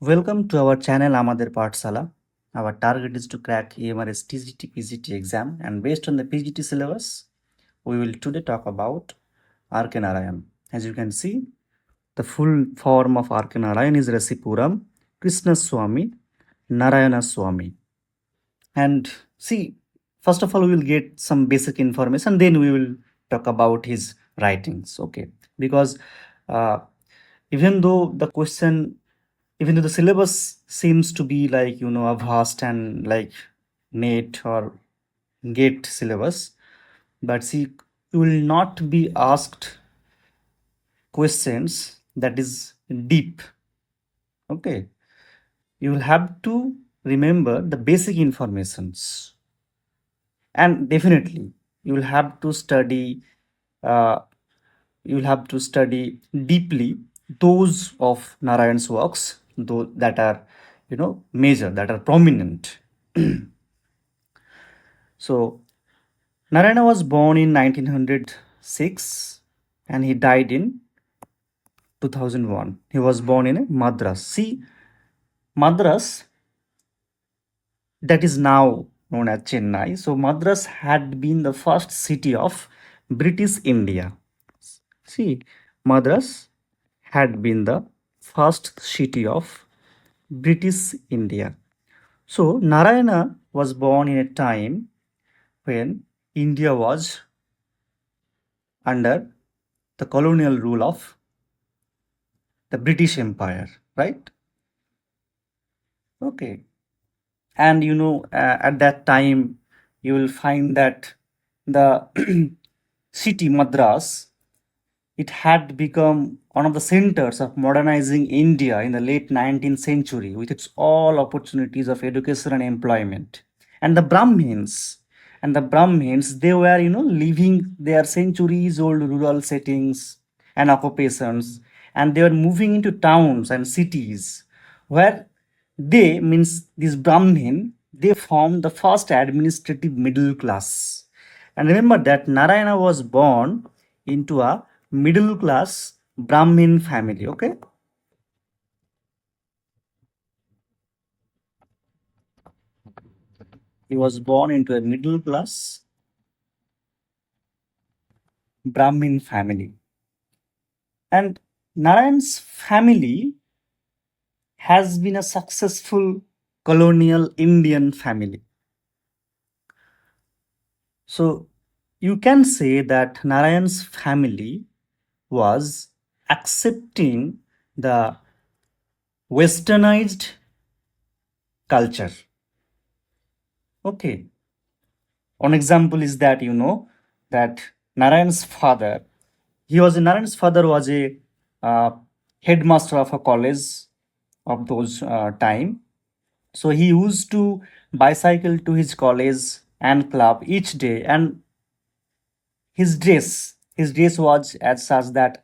Welcome to our channel Amader Pathshala. Our target is to crack EMRS TGT-PGT exam, and based on the PGT syllabus, we will today talk about R K Narayan. As you can see, the full form of R K Narayan is Rasipuram Krishna Swami Narayana Swami. And see, first of all, we will get some basic information, then we will talk about his writings. Okay, because uh, even though the question, even though the syllabus seems to be like a vast and like NET or GATE syllabus, but see, you will not be asked questions that is deep. Okay, you will have to remember the basic informations, and definitely you will have to study. Uh, you will have to study deeply those of Narayan's works, those that are major, that are prominent. So Narayana was born in 1906 and he died in 2001. He was born in Madras. See, Madras, that is now known as Chennai. So Madras had been the first city of British India. See, Madras had been the first city of British India. So Narayana was born in a time when India was under the colonial rule of the British Empire, right? Okay. And at that time, you will find that the city Madras, it had become one of the centers of modernizing India in the late 19th century with its all opportunities of education and employment. And the Brahmins, they were, living their centuries old rural settings and occupations, and they were moving into towns and cities where they, means this Brahmin, they formed the first administrative middle class. And remember that Narayana was born into a middle class Brahmin family. Okay, he was born into a middle class Brahmin family. And Narayan's family has been a successful colonial Indian family. So you can say that Narayan's family was accepting the westernized culture. Okay. One example is that that Narayan's father was a uh, headmaster of a college of those time. So he used to bicycle to his college and club each day, and his dress was as such that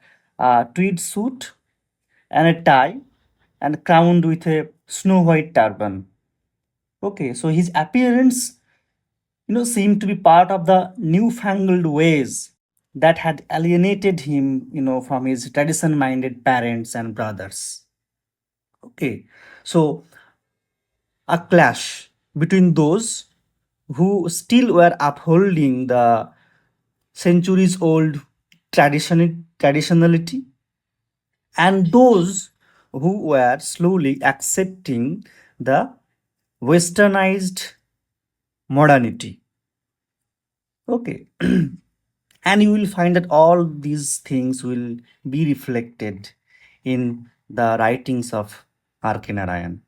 tweed suit and a tie and crowned with a snow white turban. Okay, so his appearance seemed to be part of the newfangled ways that had alienated him from his tradition minded parents and brothers. Okay, so a clash between those who still were upholding the centuries old traditionality and those who were slowly accepting the westernized modernity. Okay. And you will find that all these things will be reflected in the writings of R K Narayan.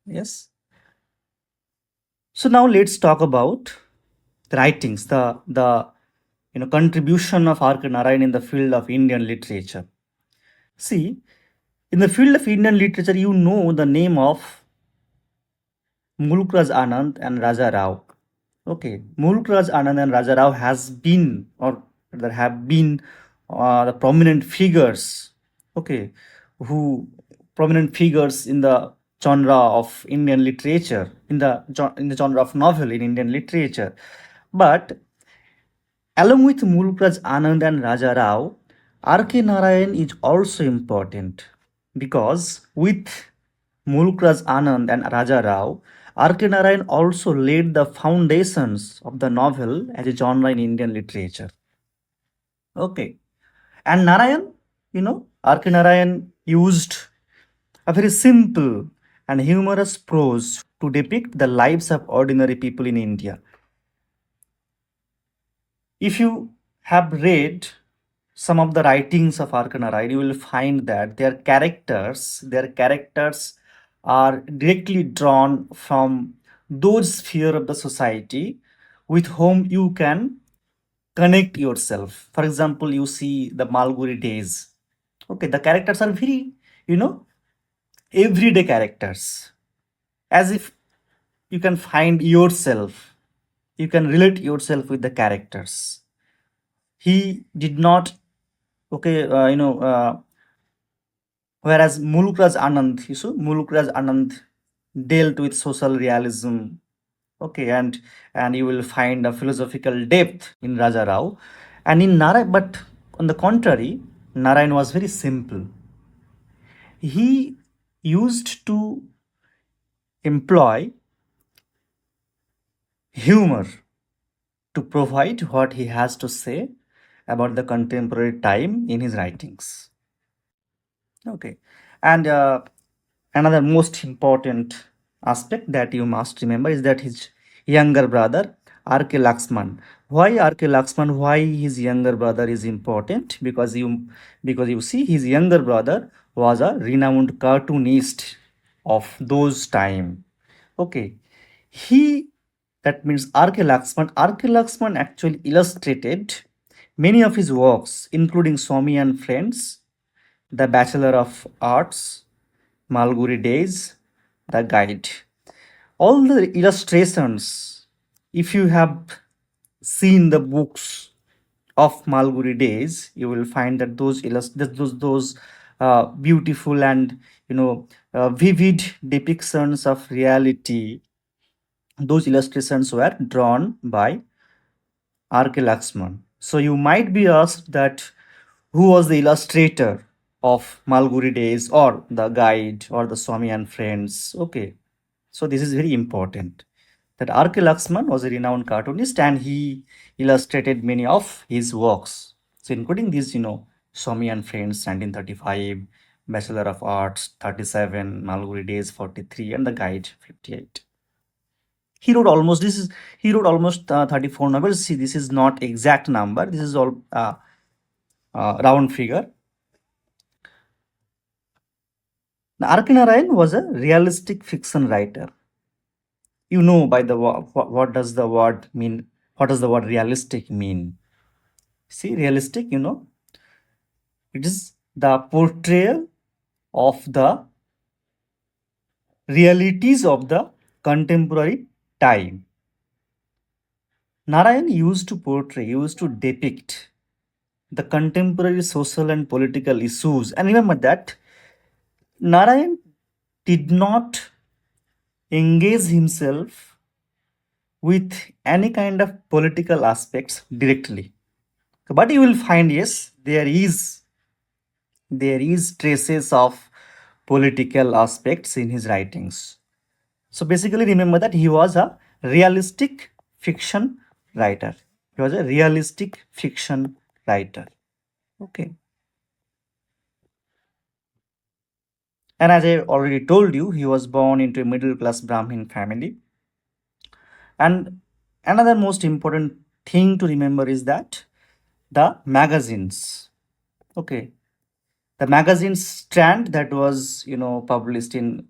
Yes. So now let's talk about the writings, the contribution of R K Narayan in the field of Indian literature. See, in the field of Indian literature, you know the name of Mulkraj Anand and Raja Rao. Okay, Mulkraj Anand and Raja Rao has been, or there have been, the prominent figures. Okay, who prominent figures in the genre of Indian literature, in the genre of novel in Indian literature. But along with Mulkraj Anand and Raja Rao, R K Narayan is also important. because with Mulkraj Anand and Raja Rao, R K Narayan also laid the foundations of the novel as a genre in Indian literature. Okay. And Narayan, R K Narayan used a very simple and humorous prose to depict the lives of ordinary people in India. If you have read some of the writings of R K Narayan, you will find that their characters are directly drawn from those sphere of the society with whom you can connect yourself. For example, you see the Malguri days. Okay, the characters are very, you know, everyday characters, as if you can find yourself, you can relate yourself with the characters. He did not, okay, whereas Mulkraj Anand, Mulkraj Anand dealt with social realism, okay, and you will find a philosophical depth in Raja Rao, and in Narayan. But on the contrary, Narayan was very simple. He used to employ humor to provide what he has to say about the contemporary time in his writings. Okay, and another most important aspect that you must remember is that his younger brother R.K. Laxman. Why R.K. Laxman? Why his younger brother is important? Because you see his younger brother was a renowned cartoonist of those time. Okay, he that means R.K. Laxman. R.K. Laxman actually illustrated many of his works, including Swami and Friends, The Bachelor of Arts, Malguri Days, The Guide. All the illustrations, if you have seen the books of Malguri Days, you will find that those beautiful and vivid depictions of reality. Those illustrations were drawn by R.K. Laxman. So you might be asked that who was the illustrator of Malguri Days or the Guide or the Swami and Friends? Okay, so this is very important. That R.K. Laxman was a renowned cartoonist and he illustrated many of his works. So including these, Swami and Friends 1935, Bachelor of Arts 37, Malguri Days 43, and the Guide 58. He wrote almost 34 novels. See, this is not exact number. This is all round figure. Now, R K Narayan was a realistic fiction writer. You know by the what does the word mean? What does the word realistic mean? See, realistic, it is the portrayal of the realities of the contemporary time. Narayan used to depict the contemporary social and political issues. And remember that Narayan did not engage himself with any kind of political aspects directly. But you will find, yes, there is traces of political aspects in his writings. So basically remember that he was a realistic fiction writer. He was a realistic fiction writer. Okay. And as I already told you, he was born into a middle class Brahmin family. And another most important thing to remember is that the magazines. Okay. The magazine Strand that was, published in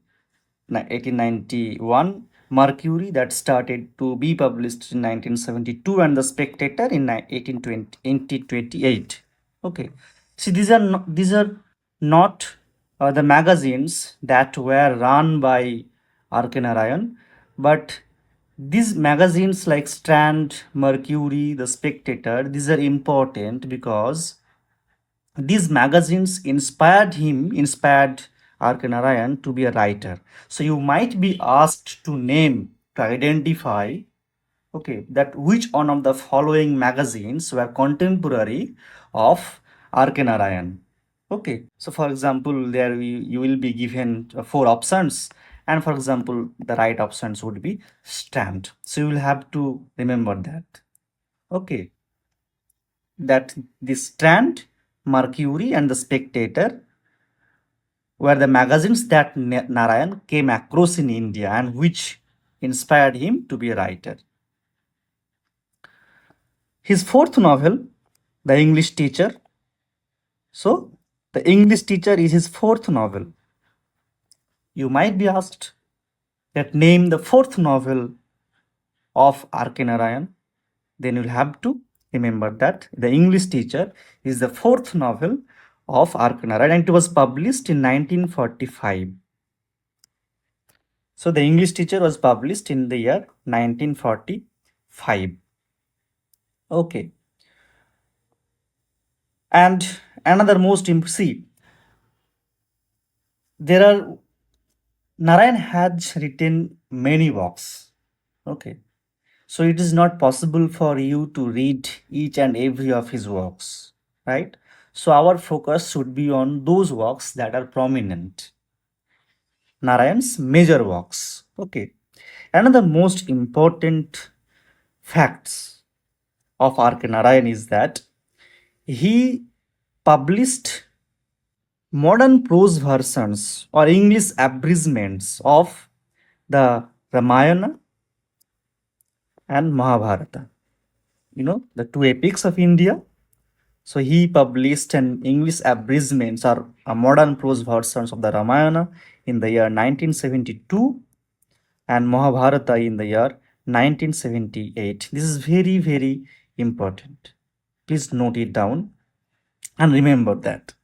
1891, Mercury that started to be published in 1972, and the Spectator in 1828. Okay, see, these are not the magazines that were run by R.K. Narayan, but these magazines like Strand, Mercury, the Spectator, these are important because these magazines inspired R.K. Narayan to be a writer. So you might be asked to name, to identify, okay, that which one of the following magazines were contemporary of R.K. Narayan. Okay, so for example, there you will be given four options, and for example, the right options would be strand. So you will have to remember that. Okay, that the Strand, Mercury, and the Spectator were the magazines that Narayan came across in India and which inspired him to be a writer. His fourth novel, The English Teacher. So, The English Teacher is his fourth novel. You might be asked that name the fourth novel of R K Narayan. Then you'll have to remember that The English Teacher is the fourth novel of R K Narayan and it was published in 1945. So The English Teacher was published in the year 1945. Okay. And another most see, there are Narayan has written many works. Okay. So it is not possible for you to read each and every of his works, right? So our focus should be on those works that are prominent. Narayan's major works. Okay. Another most important facts of R K Narayan is that he published modern prose versions or English abridgments of the Ramayana and Mahabharata. You know, the two epics of India. So he published an English abridgments or a modern prose versions of the Ramayana in the year 1972 and Mahabharata in the year 1978. This is very, very important. Please note it down and remember that.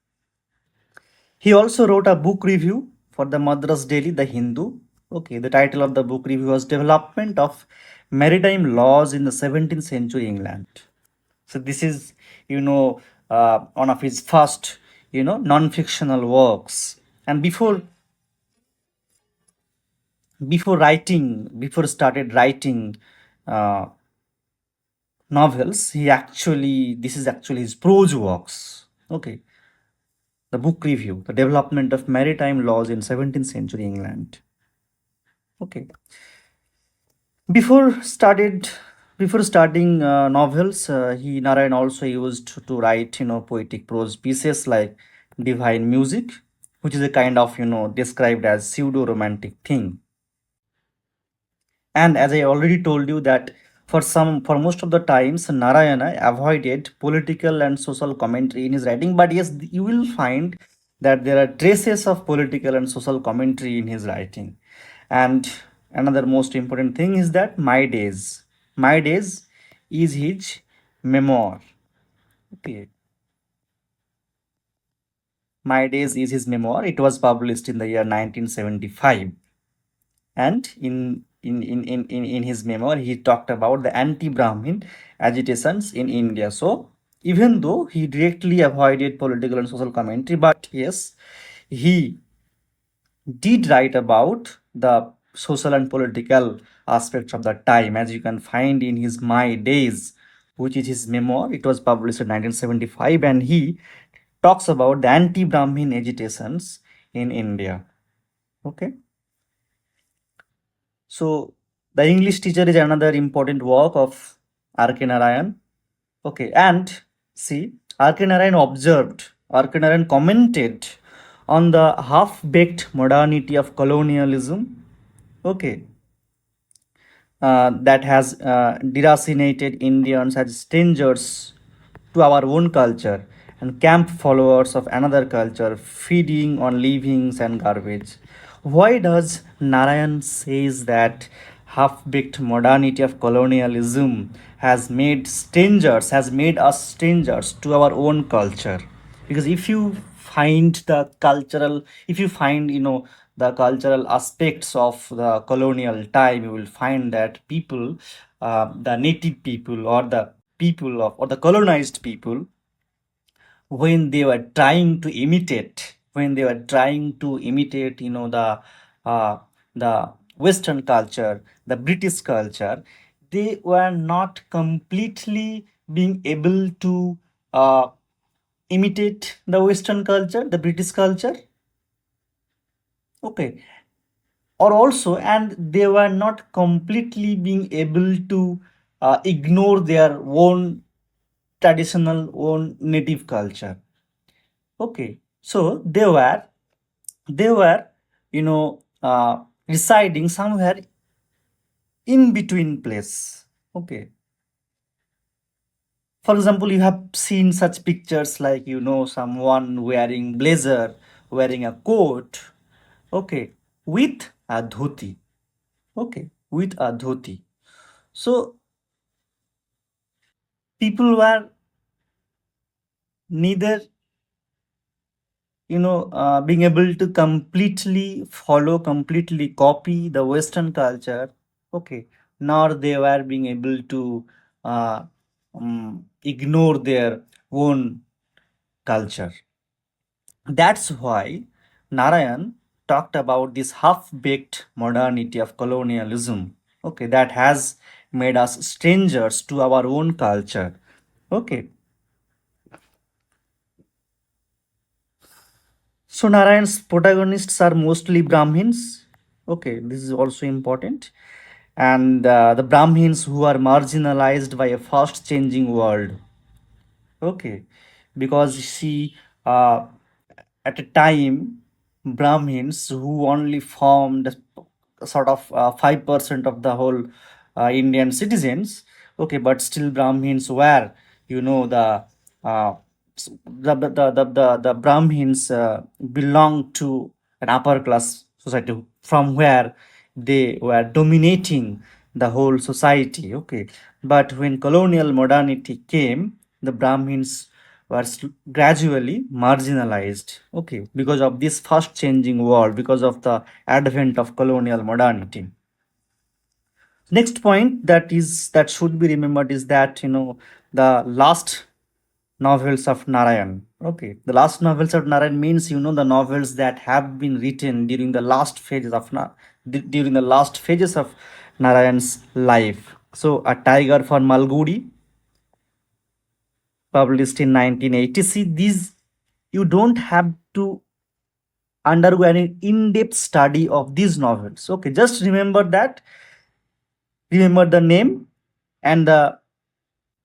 He also wrote a book review for the Madras Daily, The Hindu. Okay, the title of the book review was Development of Maritime Laws in the 17th Century England. So this is, one of his first, non-fictional works. And before started writing uh, novels, this is actually his prose works. Okay, the book review, the development of maritime laws in 17th century England. Okay, before started before starting novels, he Narayan also used to write poetic prose pieces like Divine Music, which is a kind of described as pseudo romantic thing. And as I already told you that for most of the times Narayana avoided political and social commentary in his writing, but yes, you will find that there are traces of political and social commentary in his writing. And another most important thing is that My Days is his memoir. Okay. My Days is his memoir. It was published in the year 1975. And in his memoir he talked about the anti-Brahmin agitations in India. So even though he directly avoided political and social commentary, but yes, he did write about the social and political aspects of the time, as you can find in his My Days, which is his memoir. It was published in 1975 and he talks about the anti-Brahmin agitations in India. Okay. So the English Teacher is another important work of R K Narayan. Okay, and see, R K Narayan commented on the half-baked modernity of colonialism. Okay, that has deracinated Indians as strangers to our own culture and camp followers of another culture, feeding on leavings and garbage. Why does Narayan says that half-baked modernity of colonialism has made us strangers to our own culture? Because if you find the cultural aspects of the colonial time, you will find that people, the native people or the people of or the colonized people, when they were trying to imitate the western culture, the British culture, they were not completely being able to uh, imitate the Western culture, the British culture. Okay, or also, and they were not completely being able to ignore their own traditional, own native culture. Okay, so they were, residing somewhere in between place. Okay, for example, you have seen such pictures like, someone wearing blazer, wearing a coat, okay, with a dhoti, okay, with a dhoti. So people were neither, being able to completely follow, completely copy the Western culture, okay, nor they were being able to ignore their own culture. That's why Narayan talked about this half-baked modernity of colonialism, okay, that has made us strangers to our own culture. Okay, so Narayan's protagonists are mostly Brahmins. Okay, this is also important. And the Brahmins who are marginalized by a fast changing world. Okay, because you see, at a time, Brahmins who only formed sort of 5% of the whole Indian citizens. Okay, but still Brahmins were, the the Brahmins belong to an upper class society from where they were dominating the whole society. Okay, but when colonial modernity came, the Brahmins were gradually marginalized. Okay, because of this fast changing world, because of the advent of colonial modernity. Next point that should be remembered is that, the last novels of Narayan. Okay, the last novels of Narayan means, the novels that have been written during the last phases of during the last phases of Narayan's life. So, A Tiger for Malgudi, published in 1980. See, these, you don't have to undergo any in-depth study of these novels. Okay, just remember that, remember the name and the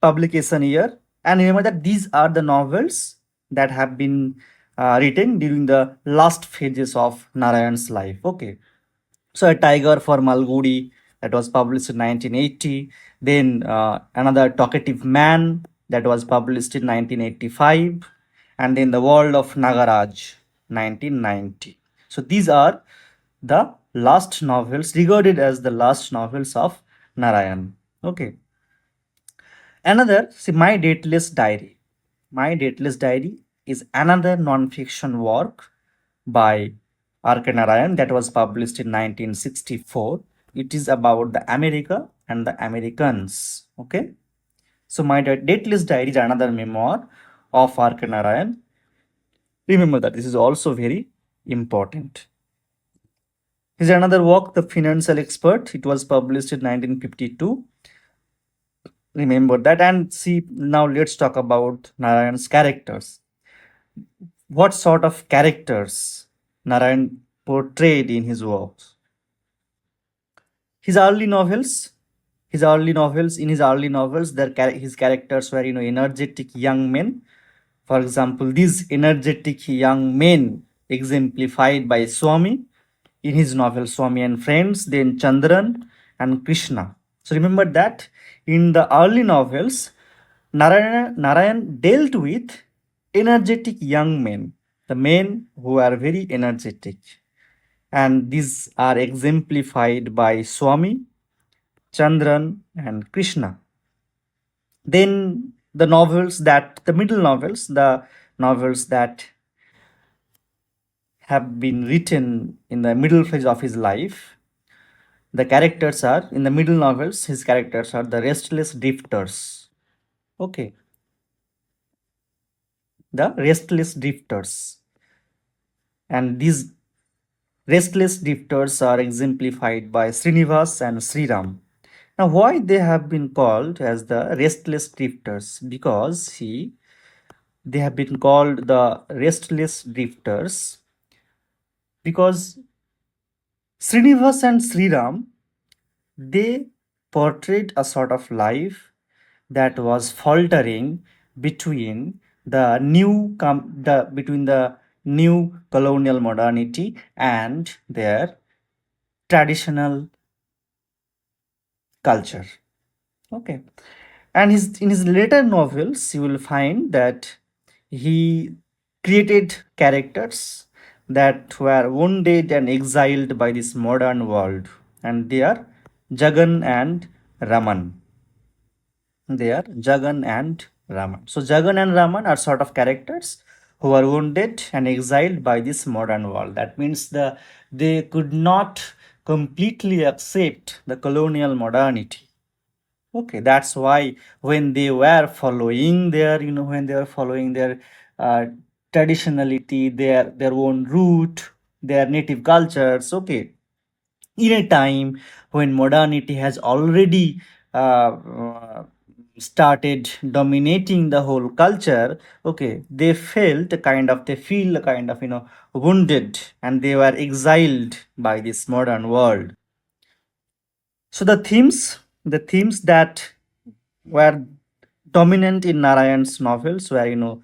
publication year, and remember that these are the novels that have been written during the last phases of Narayan's life. Okay, so A Tiger for Malgudi, that was published in 1980. Then another Talkative Man, that was published in 1985, and then The World of Nagaraj, 1990. So these are the last novels, regarded as the last novels of Narayan. Okay. Another, see, My Dateless Diary. My Dateless Diary is another non-fiction work by R K Narayan that was published in 1964. It is about the America and the Americans. Okay. So My Dateless Diary is another memoir of R K Narayan. Remember that this is also very important. Is another work, The Financial Expert. It was published in 1952. Remember that. And see, now let's talk about Narayan's characters. What sort of characters Narayan portrayed in his works? His early novels, in his early novels, his characters were, energetic young men. For example, these energetic young men exemplified by Swami in his novel Swami and Friends, then Chandran and Krishna. So remember that in the early novels, Narayan dealt with energetic young men, the men who are very energetic. And these are exemplified by Swami, Chandran, and Krishna. Then the middle novels, the novels that have been written in the middle phase of his life, the characters are, in the middle novels, his characters are the restless drifters. Okay, the restless drifters. And these restless drifters are exemplified by Srinivas and Sriram. Now, why they have been called as the restless drifters? Because they have been called the restless drifters because Srinivas and Sriram, they portrayed a sort of life that was faltering between the new colonial modernity and their traditional culture. Okay. And in his later novels, you will find that he created characters that were wounded and exiled by this modern world. And they are Jagan and Raman. They are Jagan and Raman. So Jagan and Raman are sort of characters who are wounded and exiled by this modern world. That means they could not completely accept the colonial modernity. Okay, that's why when they were following their, when they were following their uh, traditionality, their own root, their native cultures. Okay, in a time when modernity has already started dominating the whole culture. Okay, they feel a kind of wounded, and they were exiled by this modern world. So the themes that were dominant in Narayan's novels were,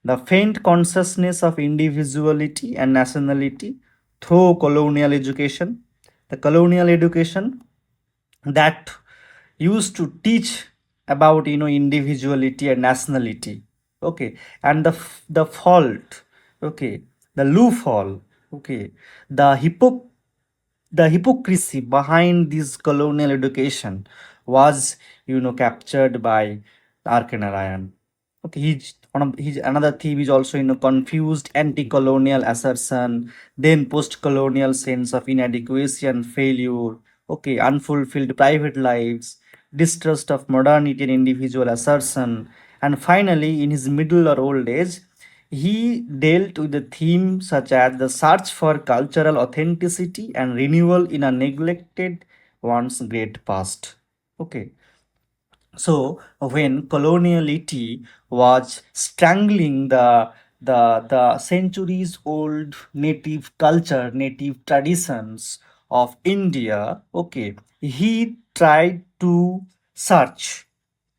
the faint consciousness of individuality and nationality through colonial education, the colonial education that used to teach about, individuality and nationality. Okay, and the fault, okay, the loophole, okay, the hypocrisy behind this colonial education was, captured by R K Narayan. Okay, he's another theme is also, confused anti-colonial assertion, then post-colonial sense of inadequacy and failure. Okay, unfulfilled private lives, distrust of modernity and individual assertion, and finally, in his middle or old age, he dealt with the themes such as the search for cultural authenticity and renewal in a neglected once great past. Okay, so when coloniality was strangling the centuries old native culture, native traditions of India, okay, he tried to search,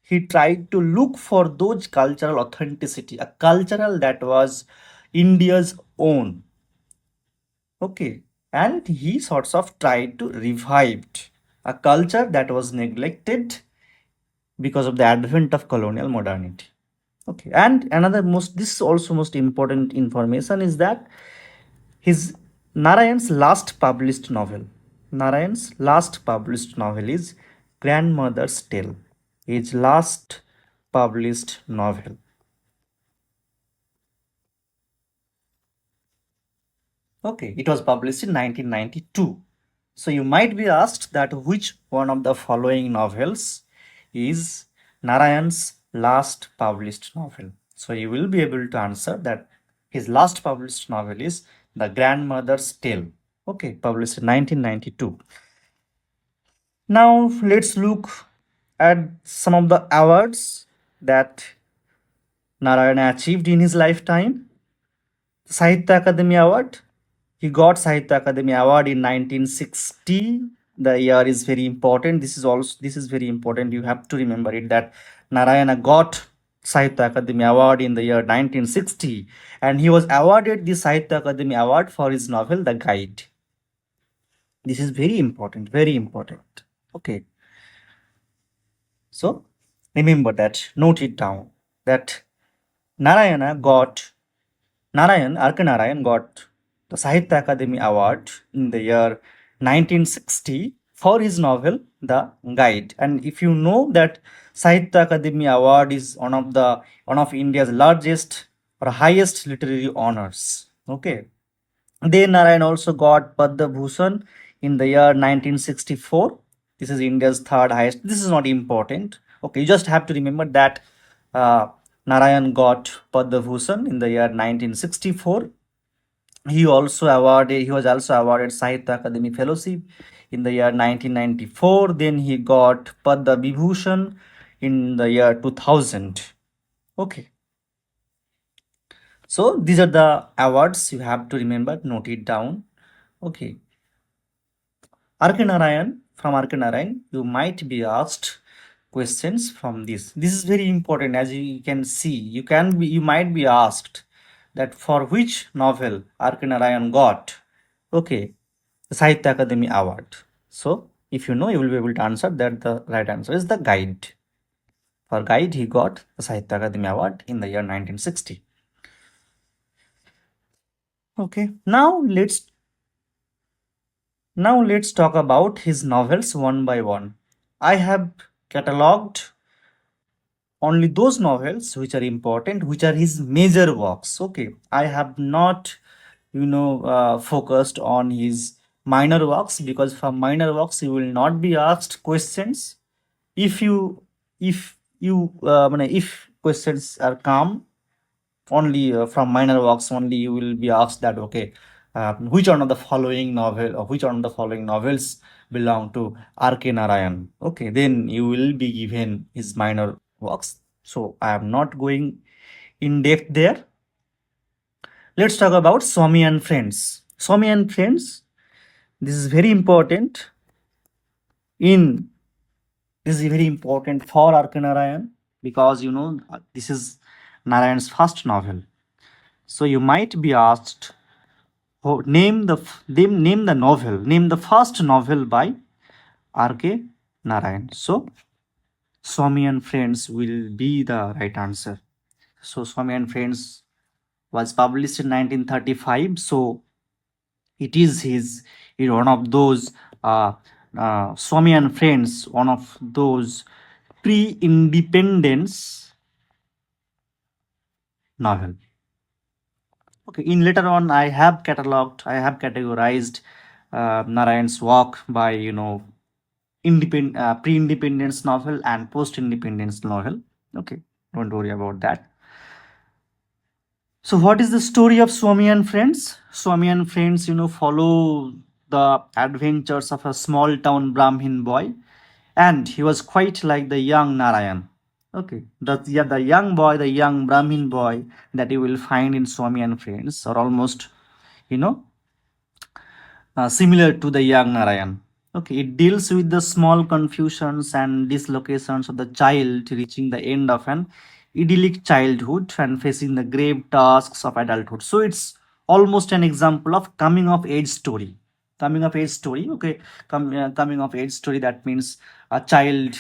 he tried to look for those cultural authenticity, a cultural that was India's own. Okay, and he sorts of tried to revive a culture that was neglected because of the advent of colonial modernity. Okay, and another most this is also most important information is that his Narayan's last published novel, Narayan's last published novel is Grandmother's Tale. His last published novel. Okay, it was published in 1992. So you might be asked that which one of the following novels is Narayan's last published novel. So you will be able to answer that his last published novel is The Grandmother's Tale. Okay, published in 1992. Now let's look at some of the awards that Narayana achieved in his lifetime. Sahitya Akademi Award. He got Sahitya Akademi Award in 1960. The year is very important. This is very important. You have to remember it that Narayana got Sahitya Akademi Award in the year 1960, and he was awarded the Sahitya Akademi Award for his novel The Guide. This is very important, very important. Okay, so remember that, note it down that Narayana got R K Narayan got the Sahitya Akademi Award in the year 1960 for his novel The Guide. And if you know that Sahitya Akademi Award is one of India's largest or highest literary honors. Okay. Then Narayan also got Padma Bhushan in the year 1964. This is India's third highest. This is not important. Okay, you just have to remember that uh, Narayan got Padma Bhushan in the year 1964. He was also awarded Sahitya Akademi Fellowship in the year 1994. Then he got Padma Vibhushan in the year 2000. Okay. So these are the awards you have to remember, note it down. Okay, R K Narayan, from R K Narayan you might be asked questions from this is very important. As you can see, you might be asked that for which novel R K Narayan got, okay, the Sahitya Akademi Award. So if you know, you will be able to answer that. The right answer is the Guide. For Guide he got the Sahitya Akademi Award in the year 1960. Okay, now let's talk about his novels one by one. I have catalogued only those novels which are important, which are his major works. Okay, I have not, focused on his minor works, because for minor works you will not be asked questions. If questions are come only from minor works only, you will be asked that, okay, which one of the following novel or which one of the following novels belong to R K Narayan. Okay, then you will be given his minor works. So I am not going in depth there. Let's talk about Swami and Friends. Swami and Friends, this is very important in this is very important for R K Narayan, because this is Narayan's first novel. So you might be asked, oh, name the first novel by R K Narayan. So Swami and Friends will be the right answer. So Swami and Friends was published in 1935. So it is one of those Swami and Friends, one of those pre-independence novel. Okay, in later on, I have categorized Narayan's work by pre-independence novel and post-independence novel. Okay, don't worry about that. So what is the story of Swami and Friends? Swami and Friends, follow the adventures of a small town Brahmin boy, and he was quite like the young Narayan. Okay, the young boy, the young Brahmin boy that you will find in Swami and Friends are almost, you know, similar to the young Narayan. Okay, it deals with the small confusions and dislocations of the child reaching the end of an idyllic childhood and facing the grave tasks of adulthood. So it's almost an example of coming of age story. Coming of age story. Okay, coming of age story. That means a child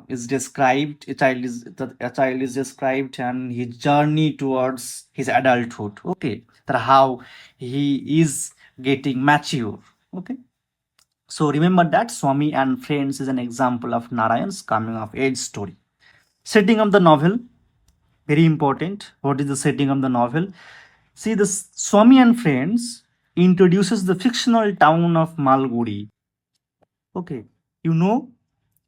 is described. A child is described and his journey towards his adulthood. Okay, that how he is getting mature. Okay, so remember that Swami and Friends is an example of Narayan's coming of age story. Setting of the novel, very important. What is the setting of the novel? See, this Swami and Friends introduces the fictional town of Malgudi. Okay, you know,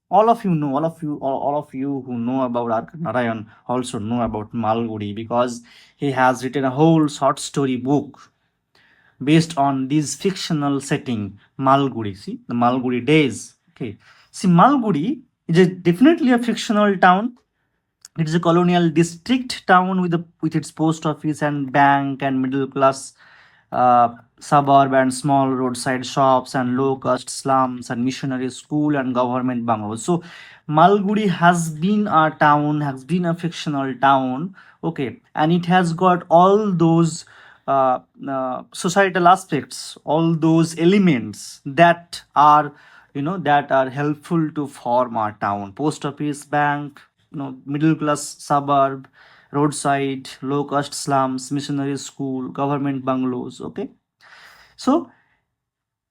all of you who know about R K Narayan also know about Malgudi, because he has written a whole short story book based on this fictional setting, Malgudi. See, the Malgudi days. Okay. See, Malgudi is definitely a fictional town. It is a colonial district town with its post office and bank and middle class suburb and small roadside shops and low cost slums and missionary school and government bungalows. So Malgudi has been a fictional town. Okay, and it has got all those societal aspects, all those elements that are helpful to form our town: post office, bank, middle class suburb, roadside, low cost slums, missionary school, government bungalows. Okay, so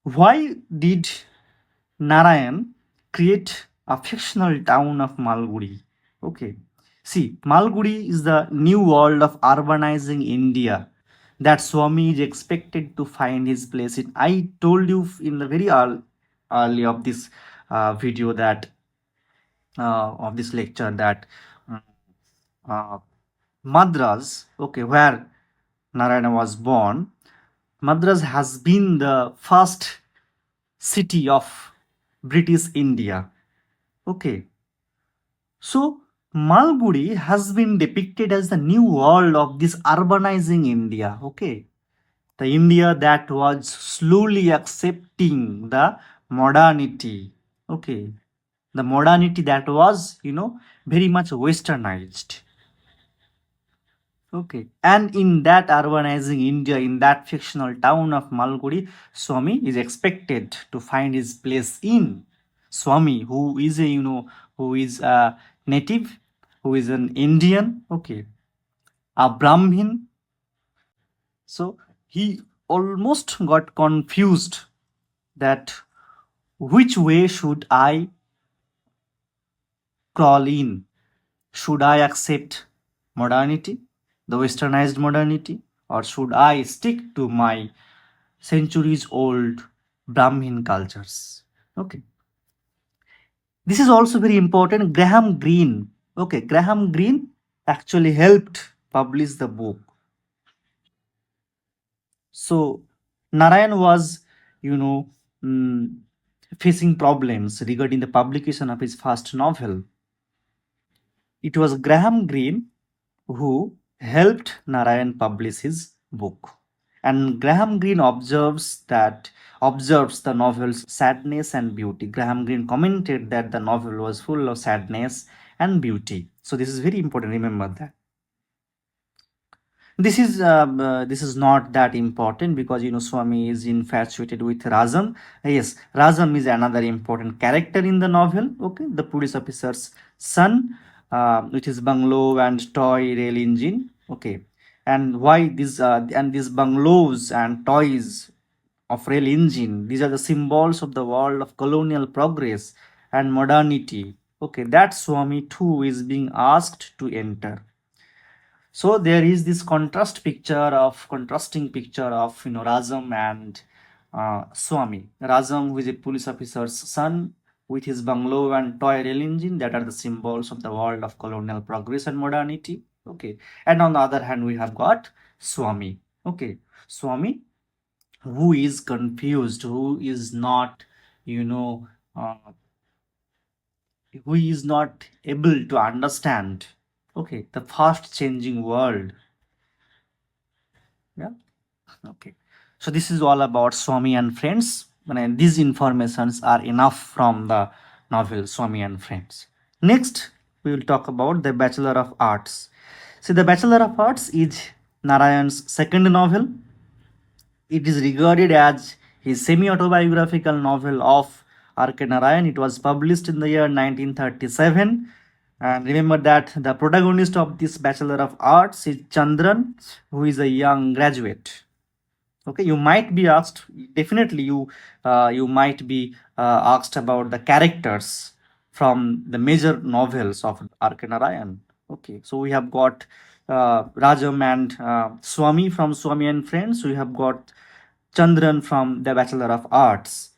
why did Narayan create a fictional town of Malgudi? Okay, see, Malgudi is the new world of urbanizing India that Swami is expected to find his place in. I told you in the very early of this video that of this lecture that mm, uh, Madras, okay, where Narayana was born, Madras has been the first city of British India. Okay, so Malgudi has been depicted as the new world of this urbanizing India. Okay, the India that was slowly accepting the modernity. Okay, the modernity that was, very much westernized. Okay, and in that urbanizing India, in that fictional town of Malgudi, Swami is expected to find his place in. Swami, who is who is a native, who is an Indian, okay, a Brahmin. So he almost got confused that which way should I crawl in? Should I accept modernity, the westernized modernity, or should I stick to my centuries old Brahmin cultures? Okay. This is also very important. Graham Greene. Okay, Graham Greene actually helped publish the book. So Narayan was, you know, mm, facing problems regarding the publication of his first novel. It was Graham Greene who helped Narayan publish his book. And Graham Greene observes the novel's sadness and beauty. Graham Greene commented that the novel was full of sadness and beauty. So this is very important. Remember that. This is not that important because Swami is infatuated with Razam. Yes, Razam is another important character in the novel. Okay, the police officer's son, with his bungalow and toy rail engine. Okay, and why these bungalows and toys of rail engine? These are the symbols of the world of colonial progress and modernity. Okay, that Swami too is being asked to enter. So there is this contrasting picture of Razam and Swami. Razam, who is a police officer's son, with his bungalow and toy rail engine, that are the symbols of the world of colonial progress and modernity. Okay, and on the other hand, we have got Swami. Okay, Swami, who is confused, who is not, you know, uh, who is not able to understand. Okay, the fast changing world. Yeah. Okay. So this is all about Swami and Friends. And these informations are enough from the novel Swami and Friends. Next, we will talk about the Bachelor of Arts. See, the Bachelor of Arts is Narayan's second novel. It is regarded as his semi-autobiographical novel of R K Narayan. It was published in the year 1937. And remember that the protagonist of this Bachelor of Arts is Chandran, who is a young graduate. Okay, you might be asked, definitely you might be asked about the characters from the major novels of R K Narayan. Okay, so we have got Rajam and Swami from Swami and Friends. We have got Chandran from the Bachelor of Arts.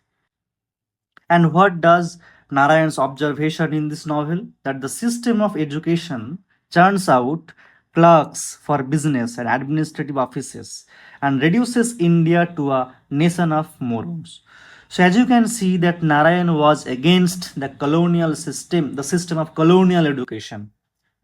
And what does Narayan's observation in this novel? That the system of education churns out clerks for business and administrative offices and reduces India to a nation of morons. So as you can see that Narayan was against the colonial system, the system of colonial education,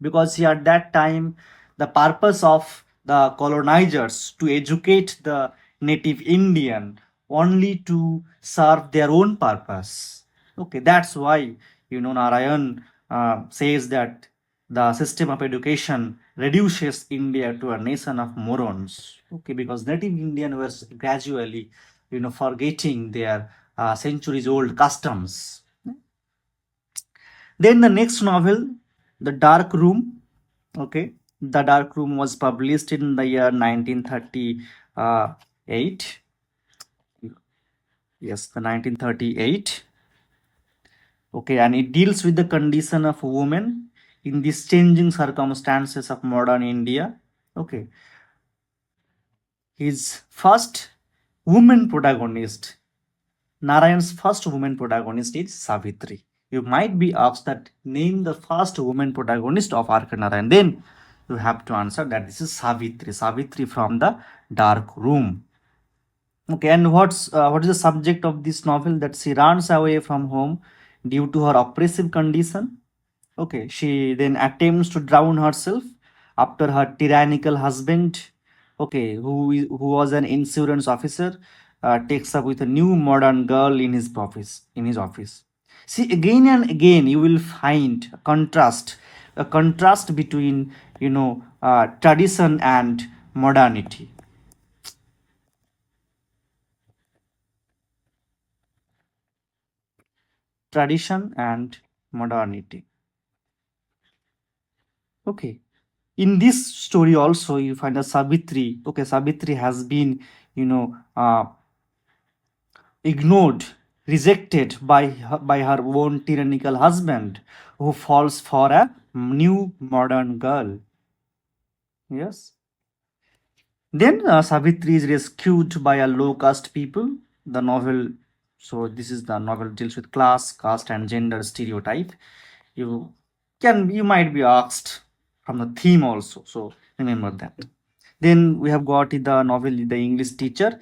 because he, at that time, the purpose of the colonizers to educate the native Indian only to serve their own purpose. Okay, that's why Narayan says that the system of education reduces India to a nation of morons. Okay, because native Indian was gradually forgetting their centuries old customs. Then the next novel, The Dark Room. Okay, The Dark Room was published in the year 1938. Yes, the 1938. Okay, and it deals with the condition of women in these changing circumstances of modern India. Okay, his first woman protagonist, Narayan's first woman protagonist is Savitri. You might be asked that name the first woman protagonist of R K Narayan. Then you have to answer that this is Savitri. Savitri from the Dark Room. Okay, and what is the subject of this novel? That she runs away from home due to her oppressive condition. Okay, she then attempts to drown herself after her tyrannical husband, okay, who was an insurance officer, takes up with a new modern girl in his office. See, again and again, you will find a contrast between tradition and modernity. Tradition and modernity. Okay, in this story also you find a Savitri. Okay, Savitri has been you know ignored, rejected by her own tyrannical husband, who falls for a new modern girl. Yes. Then Savitri is rescued by a low caste people. The novel, so this is the novel deals with class, caste, and gender stereotype. You might be asked from the theme also. So remember that. Then we have got the novel The English Teacher.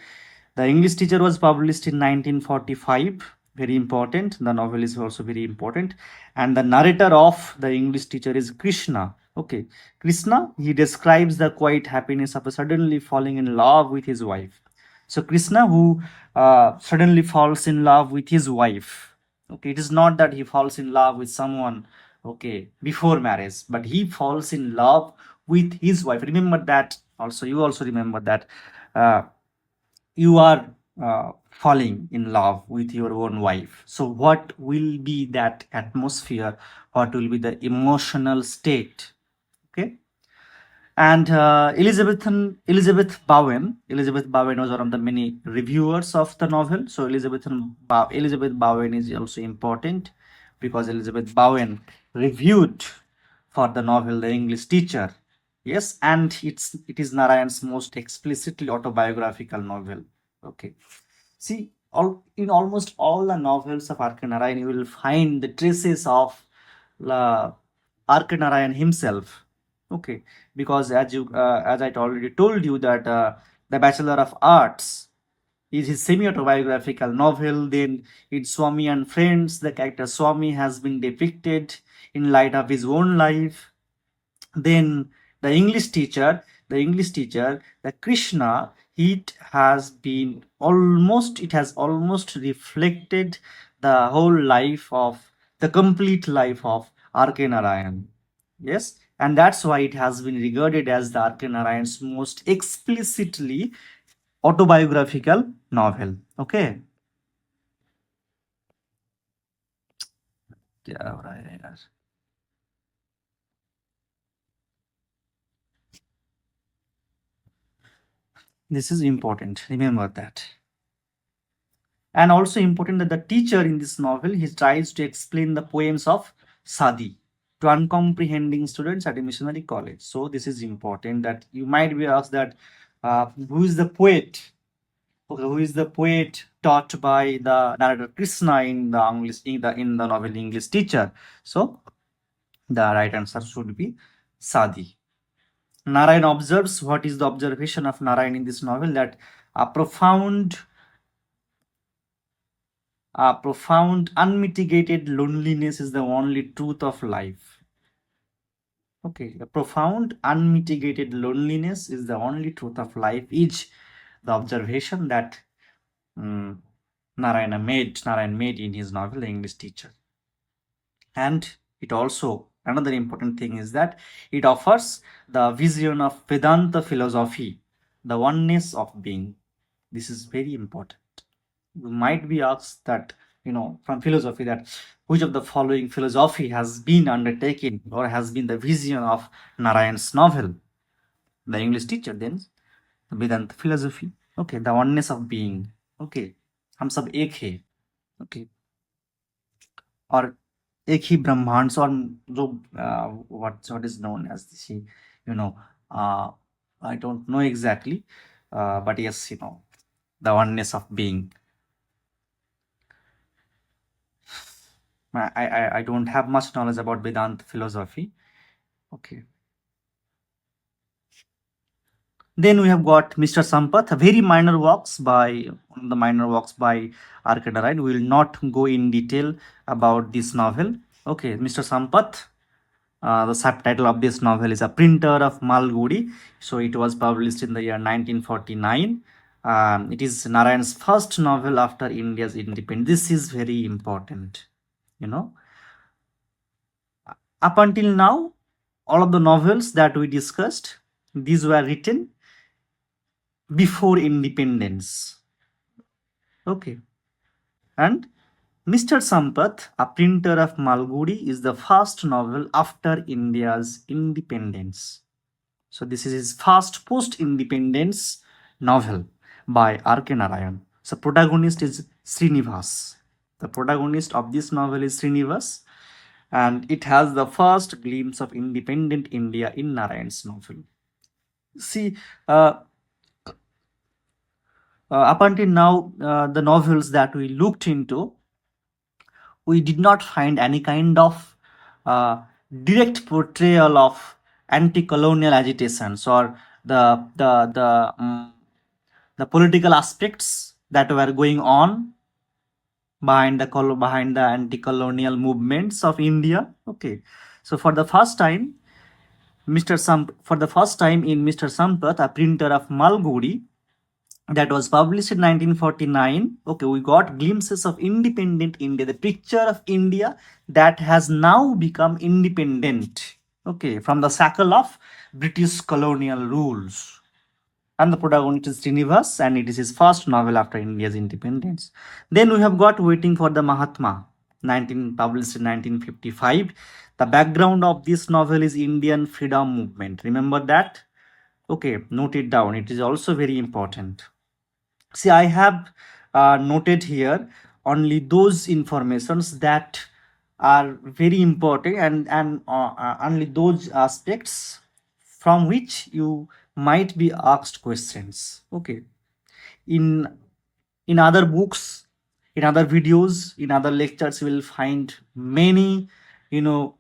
The English Teacher was published in 1945. Very important. The novel is also very important. And the narrator of The English Teacher is Krishna. Okay. Krishna, he describes the quiet happiness of suddenly falling in love with his wife. So Krishna, who suddenly falls in love with his wife. Okay. It is not that he falls in love with someone, okay, before marriage, but he falls in love with his wife. Remember that also. You also remember that. You are falling in love with your own wife. So what will be that atmosphere? What will be the emotional state? Okay. And Elizabeth Bowen was one of the many reviewers of the novel. So Elizabeth Bowen is also important because Elizabeth Bowen reviewed for the novel The English Teacher. Yes, and it is Narayan's most explicitly autobiographical novel. Okay. See, in almost all the novels of R K Narayan, you will find the traces of R K Narayan himself. Okay, because as I already told you that the Bachelor of Arts is his semi-autobiographical novel. Then in Swami and Friends, the character Swami has been depicted in light of his own life. Then the English teacher, the Krishna, it has almost reflected the whole life of the complete life of R K Narayan. Yes, and that's why it has been regarded as the R K Narayan's most explicitly autobiographical novel. Okay. क्या हो रहा है यार? This is important. Remember that. And also important that the teacher in this novel, he tries to explain the poems of Sadi to uncomprehending students at a missionary college. So this is important that you might be asked that who is the poet? Okay, who is the poet taught by the narrator Krishna in the English in the novel English Teacher? So the right answer should be Sadi. Narayan observes, what is the observation of Narayan in this novel? That a profound, unmitigated loneliness is the only truth of life. Okay, a profound, unmitigated loneliness is the only truth of life. Is the observation that Narayan made in his novel, The English Teacher. And it also, another important thing is that it offers the vision of Vedanta philosophy, the oneness of being. This is very important. You might be asked that, from philosophy, that which of the following philosophy has been undertaken or has been the vision of Narayan's novel, The English Teacher, then Vedanta philosophy. Okay, the oneness of being. Okay, हम सब एक है. Okay, और एक ही ब्रह्मांड से, और जो what is known as this, uh, I don't know exactly, but yes, the oneness of being. I don't have much knowledge about Vedanta philosophy. Okay. Then we have got Mr. Sampath, a very minor works by one of the minor works by R K Narayan. We will not go in detail about this novel. Okay, Mr. Sampath. The subtitle of this novel is A Printer of Malgudi. So it was published in the year 1949. It is Narayan's first novel after India's independence. This is very important, you know. Up until now, all of the novels that we discussed, these were written before independence. Okay. And Mr. Sampath, A Printer of Malgudi, is the first novel after India's independence. So this is his first post-independence novel by R K Narayan. So protagonist is Srinivas. The protagonist of this novel is Srinivas, and it has the first glimpse of independent India in Narayan's novel. See, up until now, the novels that we looked into, we did not find any kind of uh, direct portrayal of anti-colonial agitations or the political aspects that were going on behind the anti-colonial movements of India. Okay, so for the first time, for the first time in Mr. Sampath, A Printer of Malgudi, that was published in 1949. Okay, we got glimpses of independent India, the picture of India that has now become independent, okay, from the shackle of British colonial rules. And the protagonist is Srinivas, and it is his first novel after India's independence. Then we have got Waiting for the Mahatma, published in 1955. The background of this novel is Indian freedom movement. Remember that? Okay, note it down. It is also very important. See, I have noted here only those informations that are very important, and only those aspects from which you might be asked questions. Okay, in in other books, in other videos, in other lectures, you will find many, you know,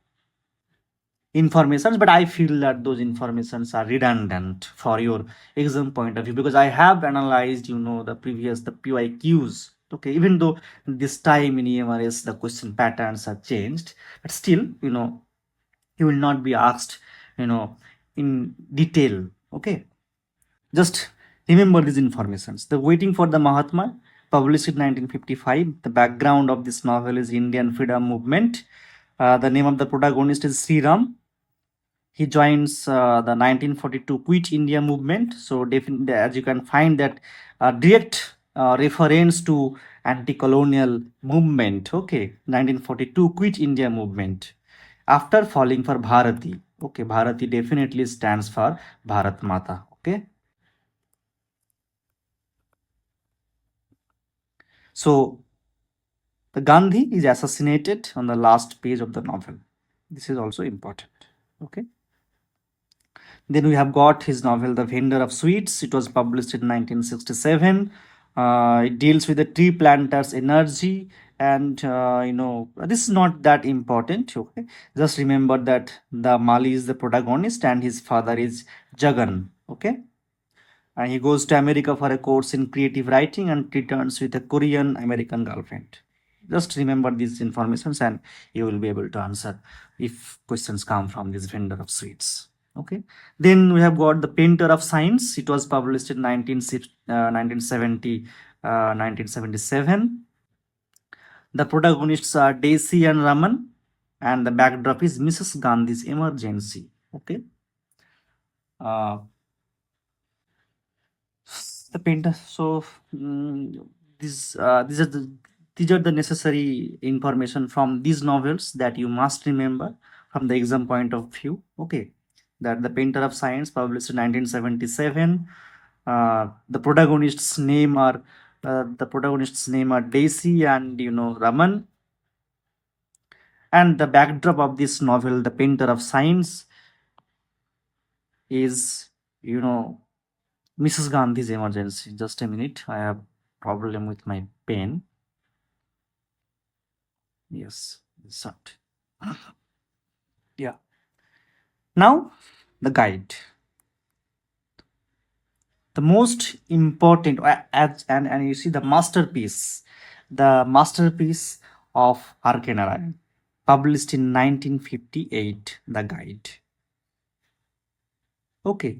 informations, but I feel that those informations are redundant for your exam point of view, because I have analyzed, the PYQs. Okay, even though this time in EMRS the question patterns are changed, but still, you will not be asked, in detail. Okay, just remember these informations. The Waiting for the Mahatma, published in 1955. The background of this novel is Indian freedom movement. The name of the protagonist is Sri Ram. He joins the 1942 Quit India movement. So definitely, as you can find that direct reference to anti-colonial movement. Okay, 1942 Quit India movement. After falling for Bharati. Okay, Bharati definitely stands for Bharat Mata. Okay. So the Gandhi is assassinated on the last page of the novel. This is also important. Okay. Then we have got his novel, The Vendor of Sweets. It was published in 1967. It deals with the tree planter's energy, and this is not that important. Okay, just remember that the Mali is the protagonist, and his father is Jagan. Okay, and he goes to America for a course in creative writing and returns with a Korean American girlfriend. Just remember these informations, and you will be able to answer if questions come from this Vendor of Sweets. Okay, then we have got The Painter of Science. It was published in 1977. The protagonists are Daisy and Raman, and the backdrop is Mrs. Gandhi's emergency. Okay, uh, the painter. So these are the necessary information from these novels that you must remember from the exam point of view. Okay, that The Painter of Science, published in 1977. The protagonists name are Daisy and Raman, and the backdrop of this novel, The Painter of Science, is Mrs. Gandhi's emergency. Just a minute, I have problem with my pen. Yes, start. Yeah. Now the guide. The most important, and you see the masterpiece of R K Narayan. published in 1958, the guide. Okay,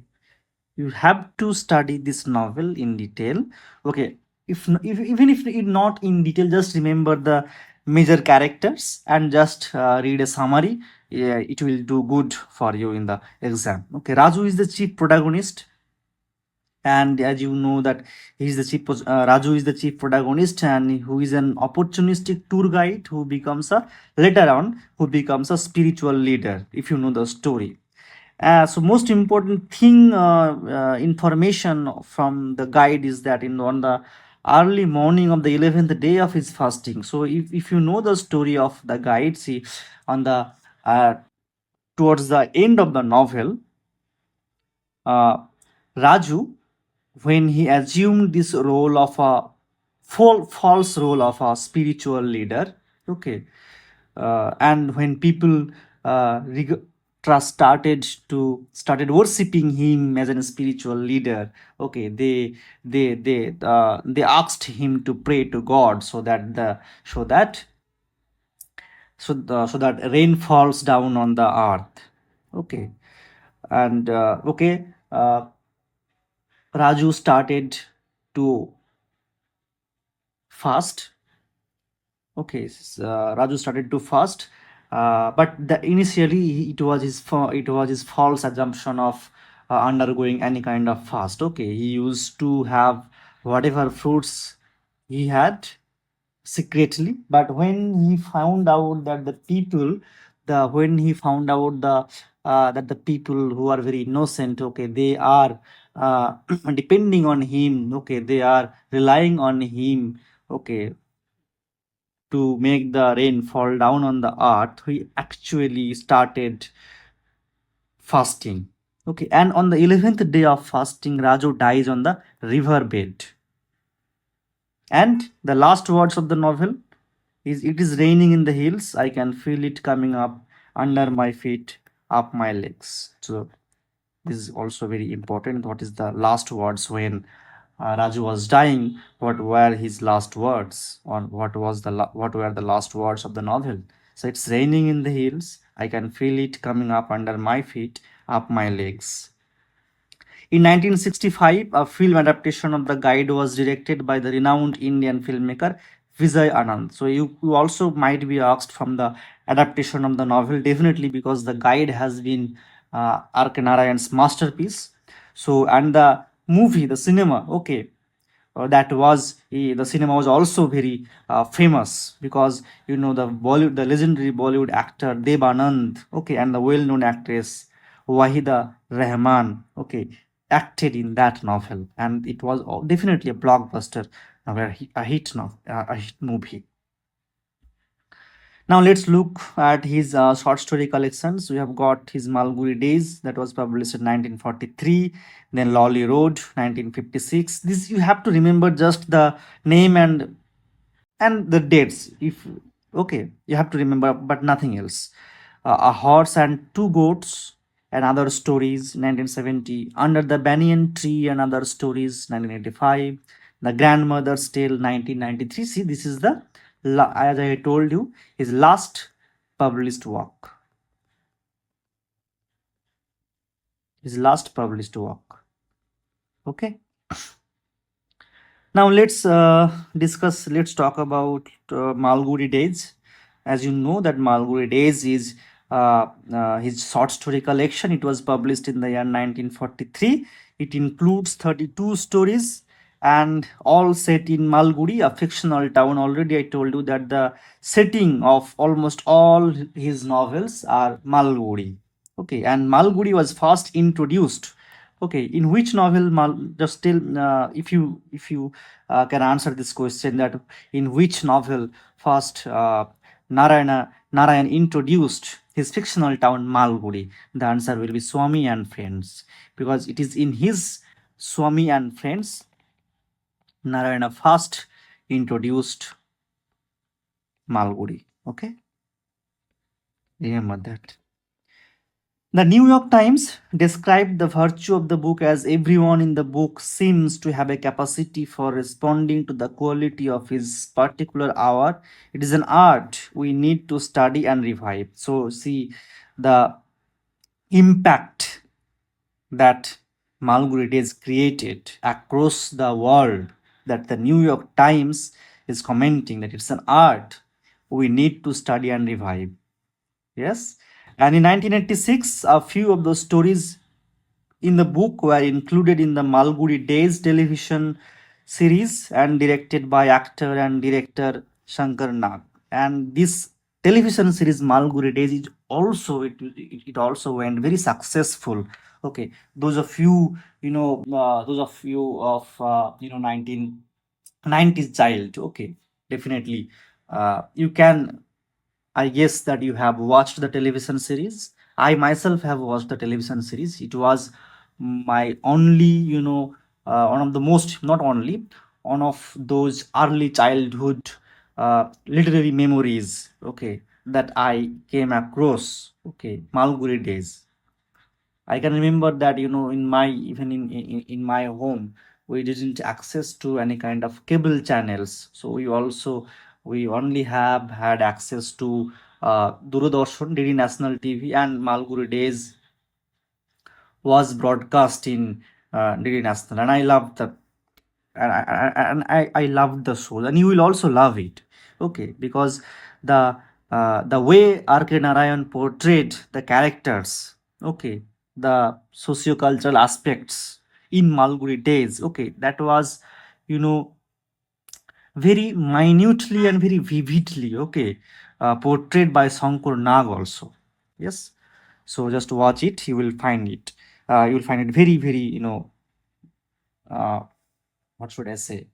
you have to study this novel in detail. Okay, if even if it not in detail, just remember the major characters and just read a summary. Yeah, it will do good for you in the exam. Okay, Raju is the chief protagonist, and as you know that Raju is the chief protagonist, and who is an opportunistic tour guide who becomes a later on who becomes a spiritual leader, if you know the story. So most important thing information from the guide is that in on the early morning of the 11th day of his fasting. So if you know the story of the guide, see on the uh, towards the end of the novel, uh, Raju, when he assumed this role of a false role of a spiritual leader, okay, and when people trust started worshiping him as a spiritual leader, okay, they asked him to pray to God so that so that so that rain falls down on the earth, okay, and Raju started to fast. Okay, Raju started to fast, but initially it was his false assumption of undergoing any kind of fast. Okay, he used to have whatever fruits he had secretly, but when he found out that when he found out that the people who are very innocent, okay, they are depending on him, okay, they are relying on him, okay, to make the rain fall down on the earth, he actually started fasting. Okay, and on the 11th day of fasting, Raju dies on the riverbed. And the last words of the novel is, "It is raining in the hills. I can feel it coming up under my feet, up my legs." So this is also very important. What is the last words when Raju was dying? What were his last words? On what were the last words of the novel? So it's raining in the hills. I can feel it coming up under my feet, up my legs. In 1965, a film adaptation of the guide was directed by the renowned Indian filmmaker Vijay Anand. So you also might be asked from the adaptation of the novel, definitely, because the guide has been R K Narayan's masterpiece. So and the movie, the cinema, okay, the cinema was also very famous because you know the legendary Bollywood actor Deb Anand, okay, and the well-known actress Wahida Rahman, okay, acted in that novel, and it was definitely a blockbuster, a hit movie. Now let's look at his short story collections. We have got his Malguri Days that was published in 1943, then Lolly Road 1956. This you have to remember just the name and the dates. If okay, you have to remember, but nothing else. A Horse and Two Goats and Other Stories 1970, Under the Banyan Tree and Other Stories 1985, The Grandmother's Tale 1993. See, this is as I told you, his last published work. His last published work. Okay. Now let's talk about Malguri Days. As you know that Malguri Days is his short story collection. It was published in the year 1943. It includes 32 stories and all set in Malguri, a fictional town. Already I told you that the setting of almost all his novels are Malguri. Okay, and Malguri was first introduced. Okay, in which novel, just tell if you can answer this question, that in which novel first Narayan introduced his fictional town Malgudi? The answer will be Swami and Friends, because it is in his Swami and Friends Narayana first introduced Malgudi. Okay, remember that. The New York Times described the virtue of the book as everyone in the book seems to have a capacity for responding to the quality of his particular hour. It is an art we need to study and revive. So, see the impact that Malgudi Days created across the world, that the New York Times is commenting that it's an art we need to study and revive. Yes. And in 1986, a few of those stories in the book were included in the Malgudi Days television series and directed by actor and director Shankar Nag. And this television series Malgudi Days is also it also went very successful. Okay, those of you those of you of 1990s child. Okay, definitely, you can, I guess that you have watched the television series. I myself have watched the television series. It was my only, one of the most, not only, one of those early childhood literary memories, okay, that I came across, okay, Malguri days. I can remember that, in my, even in my home, we didn't access to any kind of cable channels. So we only have had access to Doordarshan, DD National TV, and Malguri Days was broadcast in DD National, and I loved the I loved the show, and you will also love it. Okay, because the the way R K Narayan portrayed the characters, okay, the socio-cultural aspects in Malguri Days, okay, that was, you know very minutely and very vividly, okay, portrayed by Shankar Nag also. Yes, so just watch it, you will find it. You will find it very, very, uh, what should I say?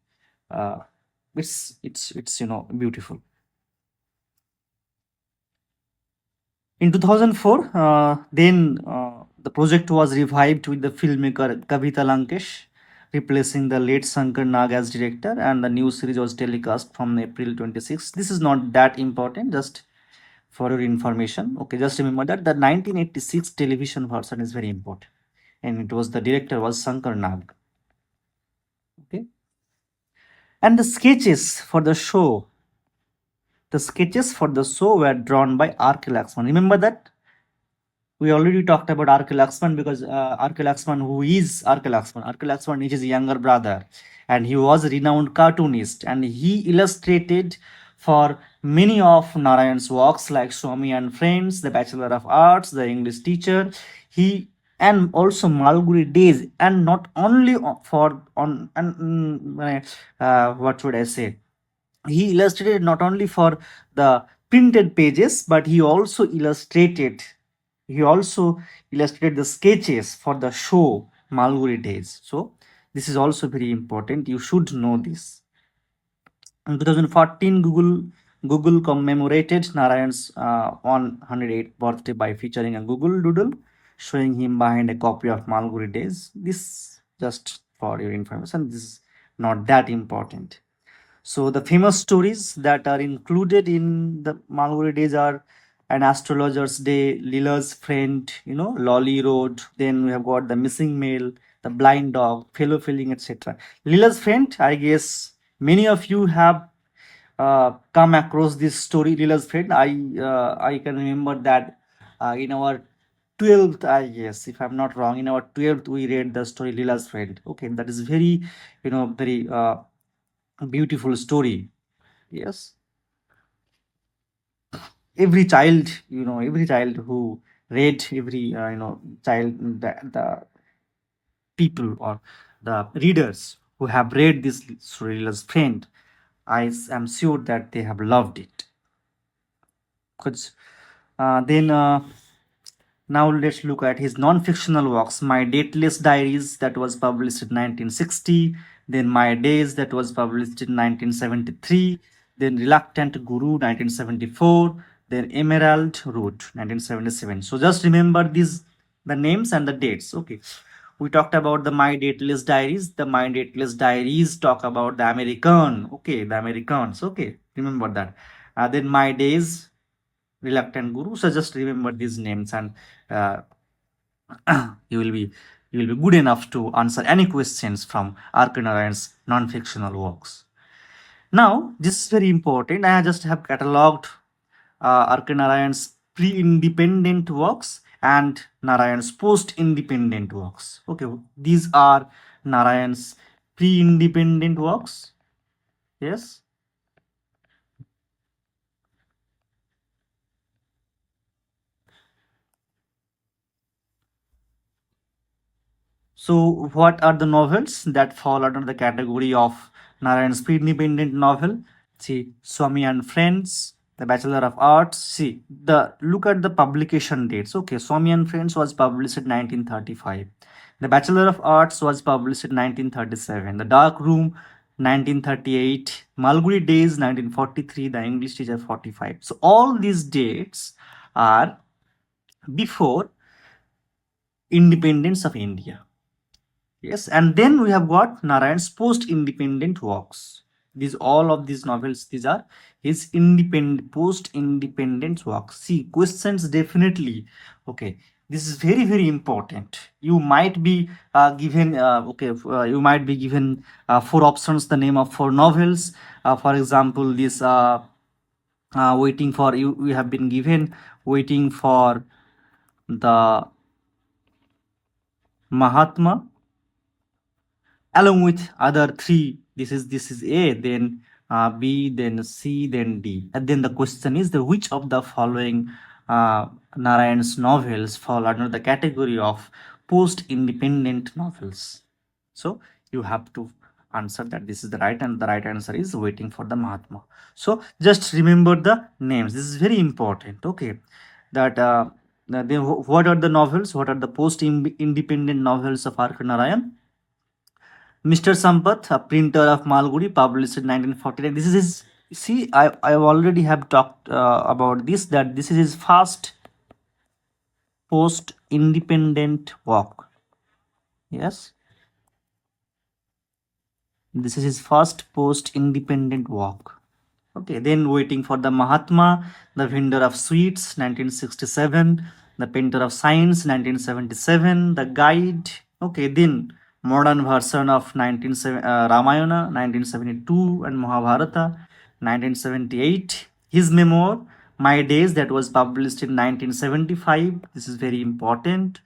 Uh, it's beautiful. In 2004, then the project was revived with the filmmaker Kavita Lankesh replacing the late Shankar Nag as director, and the new series was telecast from April 26. This is not that important, just for your information. Okay, just remember that the 1986 television version is very important, and it was the director was Shankar Nag. Okay, and the sketches for the show were drawn by R K Laxman. Remember that we already talked about R K Laxman, because R K Laxman, who is R K Laxman? R K Laxman is his younger brother, and he was a renowned cartoonist, and he illustrated for many of Narayan's works like Swami and Friends, The Bachelor of Arts, The English Teacher. He and also Malguri Days, and not only for on and what should I say? He illustrated not only for the printed pages, but he also illustrated the sketches for the show Malguri Days. So this is also very important, you should know this. In 2014, Google commemorated Narayan's 108th birthday by featuring a Google doodle showing him behind a copy of Malguri Days. This just for your information, this is not that important. So the famous stories that are included in the Malguri Days are An Astrologer's Day, Lila's Friend, Lolly Road. Then we have got The Missing Mail, The Blind Dog, Fellow Feeling, etc. Lila's Friend, I guess many of you have come across this story, Lila's Friend. I can remember that in our 12th, I guess, if I'm not wrong, in our 12th, we read the story Lila's Friend. Okay, that is very, very beautiful story. Yes, every child who read, every child, the people or the readers who have read this Surila's Friend, am sure that they have loved it. Because then now let's look at his non-fictional works. My Dateless Diaries, that was published in 1960. Then My Days, that was published in 1973. Then Reluctant Guru, 1974. Then Emerald Road, 1977. So just remember the names and the dates. Okay. We talked about the My Dateless Diaries. The My Dateless Diaries talk about the American. Okay, the Americans. Okay, remember that. Then My Days, Reluctant Guru. So just remember these names, and uh, you will be good enough to answer any questions from R K Narayan's non-fictional works. Now, this is very important. I just have catalogued R K Narayan's pre-independent works and Narayan's post-independent works. Okay, these are Narayan's pre-independent works. Yes. So, what are the novels that fall under the category of Narayan's pre-independent novel? See, Swami and Friends, The Bachelor of Arts. See, the look at the publication dates. Okay, Swami and Friends was published in 1935. The Bachelor of Arts was published in 1937. The Dark Room, 1938. Malgudi Days, 1943. The English Teacher, 45. So all these dates are before independence of India. Yes, and then we have got Narayan's post-independent works. These all of these novels, these are his independent post-independent works. See, questions definitely. Okay, this is very important. You might be given you might be given four options, the name of four novels. For example, this waiting for you. We have been given waiting for the Mahatma, along with other three. This is A, then B, then C, then D. And then the question is the which of the following Narayan's novels fall under the category of post-independent novels? So you have to answer that this is the right, and the right answer is waiting for the Mahatma. So just remember the names. This is very important. Okay, that then what are the novels? What are the post-independent novels of R K Narayan? Mr. Sampath, a printer of Malgudi, published in 1949. This is his. See, I already have talked about this. That this is his first post-independent work. Yes, this is his first post-independent work. Okay, then waiting for the Mahatma, the vendor of sweets, 1967, the painter of science, 1977, the guide. Okay, then modern version of Ramayana, 1972, and Mahabharata, 1978. His memoir, My Days, that was published in 1975. This is very important.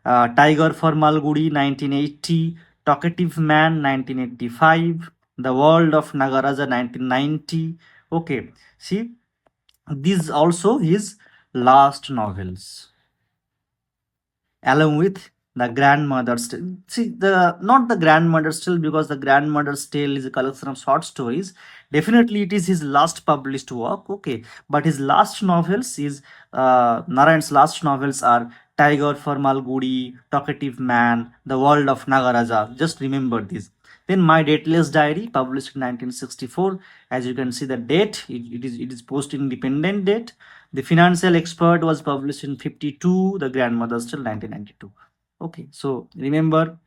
Tiger for Malgudi, 1980. Talkative Man, 1985. The World of Nagaraja, 1990. Okay, see, these also his last novels, along with the Grandmother's Tale. See, the not the Grandmother's Tale, because the Grandmother's Tale is a collection of short stories. Definitely, it is his last published work. Okay, but his last novels is Narayan's last novels are Tiger for Malgudi, Talkative Man, The World of Nagaraja. Just remember this. Then My Dateless Diary, published in 1964. As you can see, the date it is post-independent date. The Financial Expert was published in 52. The Grandmother still 1992. Okay, so remember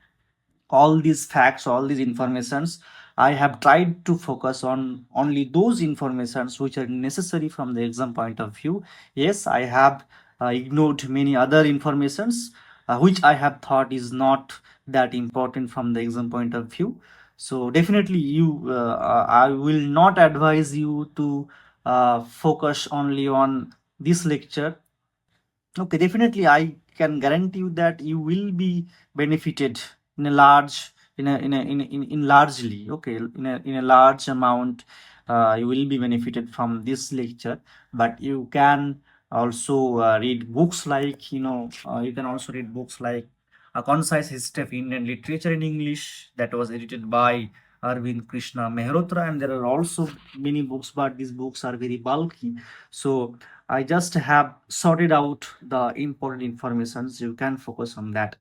all these facts, all these informations. I have tried to focus on only those informations which are necessary from the exam point of view. Yes, I have ignored many other informations which I have thought is not that important from the exam point of view. So definitely, I will not advise you to focus only on this lecture. Okay, definitely, I can guarantee you that you will be benefited in a large, in largely, okay, in a large amount. You will be benefited from this lecture, but you can also read books like, you can also read books like A Concise History of Indian Literature in English, that was edited by Arvind Krishna Mehrotra, and there are also many books, but these books are very bulky. So I just have sorted out the important informations. You can focus on that.